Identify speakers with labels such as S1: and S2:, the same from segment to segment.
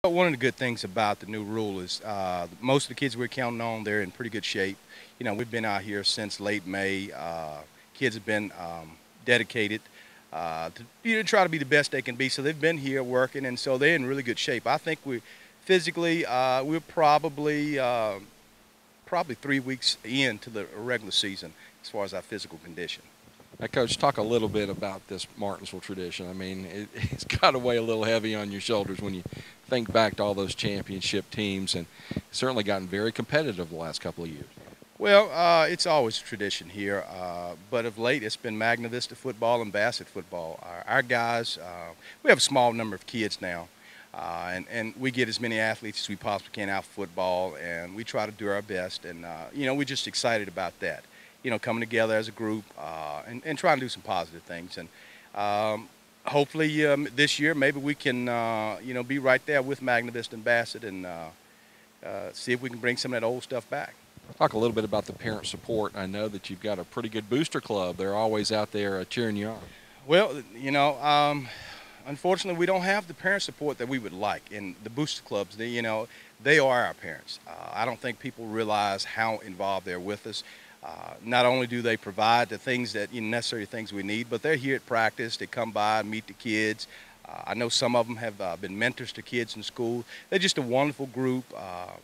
S1: But one of the good things about the new rule is most of the kids we're counting on, they're in pretty good shape. You know, we've been out here since late May. Kids have been dedicated to try to be the best they can be. So they've been here working, and so they're in really good shape. I think we physically we're probably 3 weeks into the regular season as far as our physical condition.
S2: Now, Coach, talk a little bit about this Martinsville tradition. I mean, it's got to weigh a little heavy on your shoulders when you think back to all those championship teams, and it's certainly gotten very competitive the last couple of years.
S1: Well, it's always a tradition here, but of late it's been Magna Vista football and Bassett football. Our guys, we have a small number of kids now, and we get as many athletes as we possibly can out of football, and we try to do our best, and we're just excited about that. Coming together as a group and trying to do some positive things. And hopefully this year maybe we can, be right there with Magna Vista and Bassett and see if we can bring some of that old stuff back.
S2: Talk a little bit about the parent support. I know that you've got a pretty good booster club. They're always out there cheering you on.
S1: Well, unfortunately we don't have the parent support that we would like. In the booster clubs, they are our parents. I don't think people realize how involved they're with us. Not only do they provide the things that necessary things we need, but they're here at practice. They come by, meet the kids. I know some of them have been mentors to kids in school. They're just a wonderful group.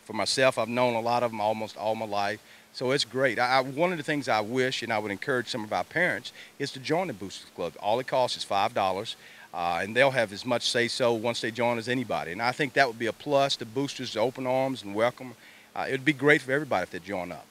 S1: For myself, I've known a lot of them almost all my life, so it's great. One of the things I wish, and I would encourage some of our parents, is to join the Boosters Club. All it costs is $5, and they'll have as much say-so once they join as anybody. And I think that would be a plus. The Boosters, open arms and welcome. It would be great for everybody if they join up.